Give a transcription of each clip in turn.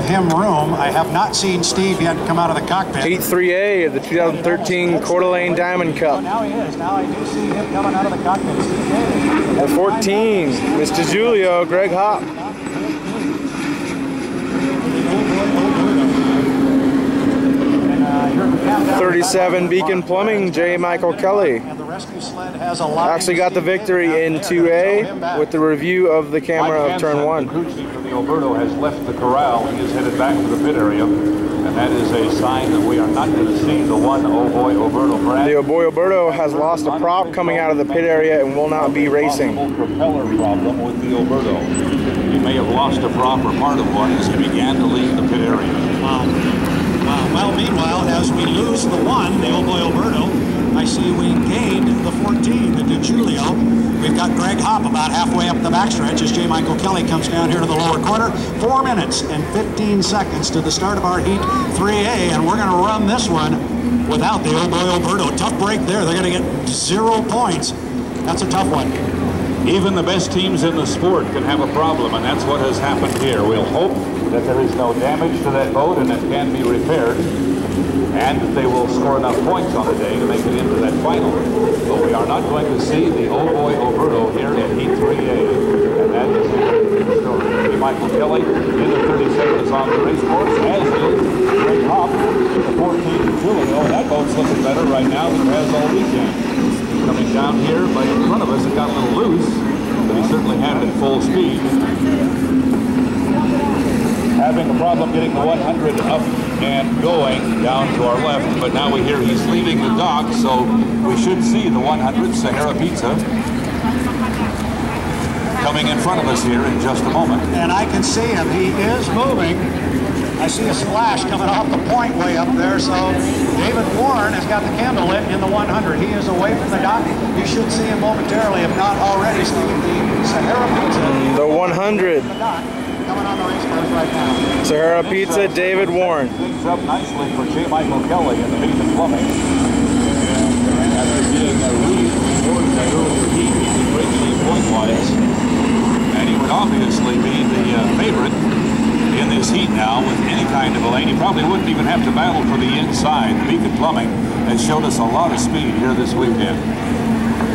him room. I have not seen Steve yet come out of the cockpit. Heat 3A of the 2013 Coeur d'Alene Diamond Cup. Now he is. Now I do see him coming out of the cockpit. At 14, Miss DiJulio, Greg Hopp. 37, Beacon Plumbing, J. Michael Kelly. Actually got the victory in 2A with the review of the camera of turn 1. The crew chief of the Oberto has left the corral. He is headed back to the pit area, and that is a sign that we are not going to see the one Oh Boy Oberto. Brad, the Oh Boy Oberto has lost a prop coming out of the pit area and will not be racing. Propeller problem with the Oberto. He may have lost a prop or part of one as he began to leave the pit area. Wow. Well, meanwhile, as we lose the one, the Oh Boy Oberto, I see we gained the 14, the DiJulio. We've got Greg Hopp about halfway up the backstretch as J. Michael Kelly comes down here to the lower corner. 4 minutes and 15 seconds to the start of our Heat 3A, and we're going to run this one without the Oh Boy Oberto. Tough break there. They're going to get 0 points. That's a tough one. Even the best teams in the sport can have a problem, and that's what has happened here. We'll hope that there is no damage to that boat and it can be repaired, and that they will score enough points on the day to make it into that final. But we are not going to see the Oh Boy Oberto here in Heat 3A, and that is the story. Michael Kelly in the 37 is on the race course, as is Greg Hopp in the 14 DiJulio. That boat's looking better right now than it has all weekend. Coming down here, but in front of us it got a little loose, but he certainly had it at full speed. Having a problem getting the 100 up and going down to our left, but now we hear he's leaving the dock, so we should see the 100 Sahara Pizza coming in front of us here in just a moment. And I can see him. He is moving. I see a splash coming off the point way up there, so David Warren has got the candle lit in the 100. He is away from the dock. You should see him momentarily, if not already, Steve, the Sahara Pizza. The 100. Coming on the race course right now. Sahara Pizza, David Warren. Things up nicely for J. Michael Kelly in the Beacon Plumbing. And after getting a lead towards that earlier heat, he was greatly point-wise. And he would obviously be the favorite in this heat now with any kind of a lane. He probably wouldn't even have to battle for the inside. The Beacon Plumbing has showed us a lot of speed here this weekend.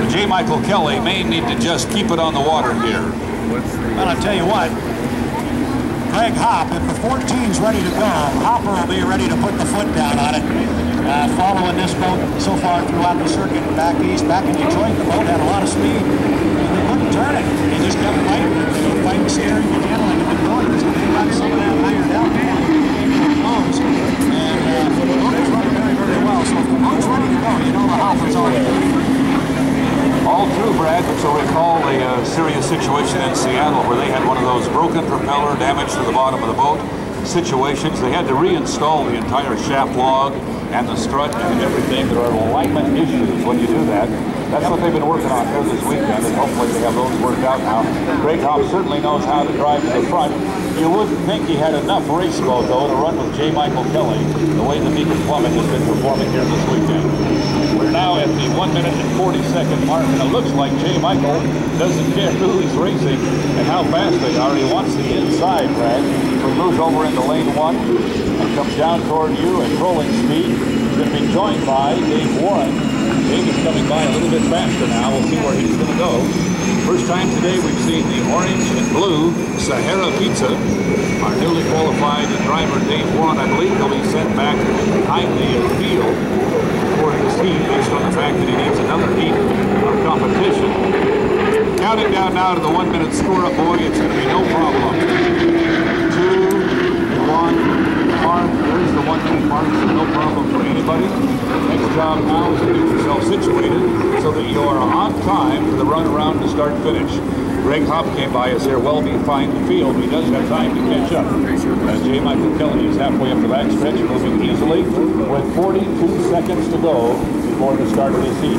But J. Michael Kelly may need to just keep it on the water here. Well, I'll tell you what. Greg Hopp, if the 14's ready to go, Hopper will be ready to put the foot down on it. Following this boat so far throughout the circuit, back east, back in Detroit, the boat had a lot of speed. They couldn't turn it. They just kept fighting. They were fighting steering and handling and going. They got some of that ironed out. And the boat is running very, very well. So if the boat's ready to go, you know the Hopper's on it. All true, Brad, but so recall a serious situation in Seattle where they had one of those broken propeller, damage to the bottom of the boat situations. They had to reinstall the entire shaft log and the strut and everything. There are alignment issues when you do that. That's what they've been working on here this weekend, and hopefully they have those worked out now. Greg Hopp certainly knows how to drive to the front. You wouldn't think he had enough race boat, though, to run with J. Michael Kelly, the way the Beacon Plumbing has been performing here this weekend. We're now at the 1 minute and 40-second mark, and it looks like J. Michael doesn't care who he's racing and how fast they are. He wants the inside, Brad. So he moves over into lane 1 and comes down toward you at rolling speed. He's going to be joined by Dave Warren. Dave is coming by a little bit faster now. We'll see where he's going to go. First time today we've seen the orange and blue Sahara Pizza. Our newly qualified driver, Dave Warren, I believe he'll be sent back behind the field for this heat based on the fact that he needs another heat of competition. Counting down now to the 1 minute score up, boy, it's going to be no problem. 2, 1. Mark, there's the 1 minute mark, so no problem for anybody. Next job now is to get yourself situated so that you are on time for the run around to start finish. Greg Hopp came by us here well behind the field. He does have time to catch up. As J. Michael Kelly is halfway up the backstretch, moving easily with 42 seconds to go before the start of this heat.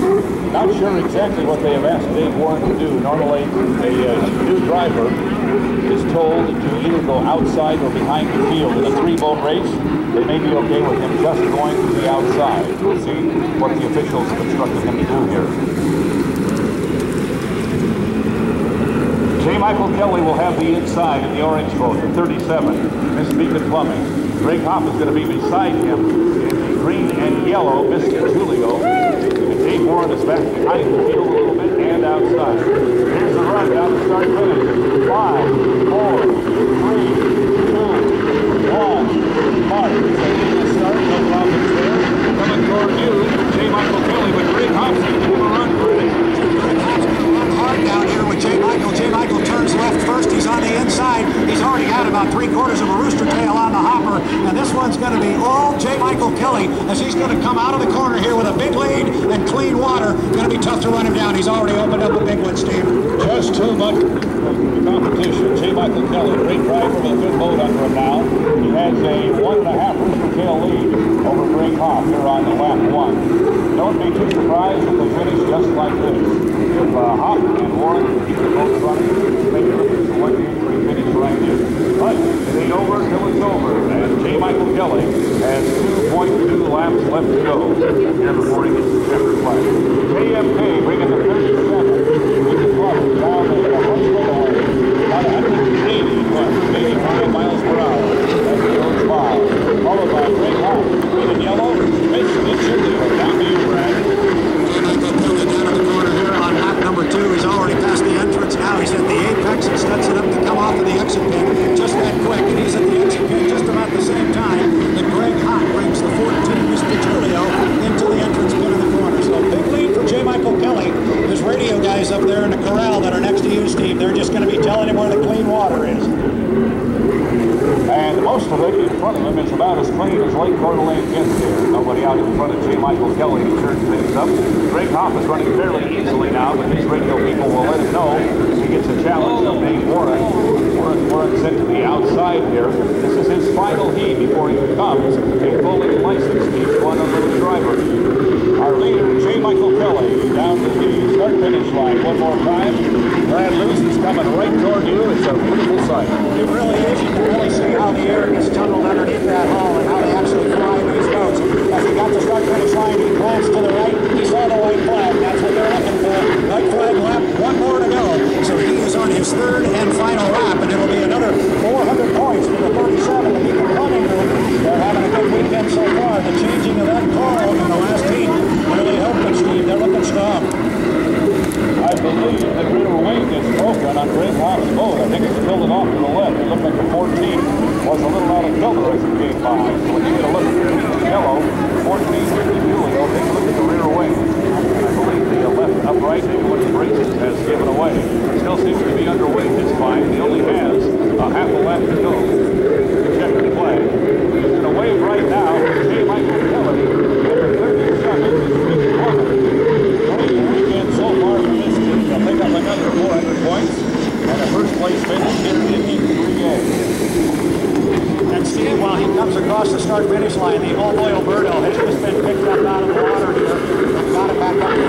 Not sure exactly what they have asked Dave Warren to do. Normally, a new driver is told to either go outside or behind the field. In a 3-boat race, they may be okay with him just going to the outside. We'll see what the officials have instructed him to do here. J. Michael Kelly will have the inside in the orange boat, the 37, Miss Beacon Plumbing. Greg Hopp is going to be beside him in the green and yellow, Miss DiJulio. And Dave Warren is back behind the field a little bit and outside. Here's the run down the start finish. 5, 4, 3, 2, 1. Mark. So in the start, no problems there. Coming toward you, J. Michael Kelly, but Greg Hopp's going to give a run for it. Greg Hopp's going to run hard down here with J. Michael. J. Michael turns left first. He's on the inside. He's already got about 3/4 of a rooster tail on the hopper. And this one's going to be all J. Michael Kelly as he's going to come out of the corner here with a big lead and clean water. Going to be tough to run him down. He's already opened up a big one, Steve. Just too much competition. J. Michael Kelly, great driver with a good boat under him now. He has a 1.5 rooster tail lead over Greg Hopp here on the lap 1. Don't be too surprised if they finish just like this. If Hopp and Warren keep the boats running, maybe look at the 1-3 finish right here. But it ain't over till it's over. And J. Michael Kelly has 2.2 laps left to go here before he gets the checkered flag. JMK bringing the 37. Down the straightaway, about 185 miles per hour as he goes by. Followed by Greg Hopp, green and yellow, Miss DiJulio. Down to you, Brad. Michael Kelly down in the corner here on lap number 2. He's already past the entrance. Now he's at the apex and sets it up to come off of the exit pin just that quick. And he's at the exit pin just about the same time that Greg Hopp brings the 14 Miss DiJulio into the entrance pin in the corner. So big lead for J. Michael Kelly. There's radio guys up there in the corral that are next to you, Steve. They're just going to be telling him where the clean water is. And most of it in front of him is about as clean as Lake Coeur d'Alene gets here. Nobody out in front of J. Michael Kelly to turn things up. Greg Hopp is running fairly easily now, but these radio people will let him know he gets a challenge from Dave Warren. Warren's sent to the outside here. This is his final heat before he becomes a fully licensed H1 unlimited driver. Our leader, J. Michael Kelly, down to the start-finish line one more time. Brad Luce is coming right toward you. It's a beautiful sight. It really is. You can really see how the air gets tunneled underneath that hull and how they actually fly these boats. As he got to start-finish line, he glanced to the right. He saw the white flag. That's what they're looking for. White flag lap, one more to go. So he is on his third and final lap, and it'll be another 400 points for the 37 to keep the running group. They're having a good weekend so far. The changing of that call in the last heat really helped them, Steve. They're looking strong. I believe the rear wing is broken on Greg Hopp's boat. I think it's tilted off to the left. It looked like the 14 was a little out of kilter as it came by. So when you get a look at the yellow, 14 DiJulio, take a look at the rear wing. I believe the left upright, maybe one of the brakes has given away. Still seems to be underway just fine. He only has a half a lap to go. Check the flag. He's going to wave right now. J. Michael Kelly, number 37, so far from this team. They'll pick up another 400 points and a first place finish here in E3A. And Steve, while he comes across the start-finish line, the old boy Oberto has just been picked up out of the water here. Got it back up to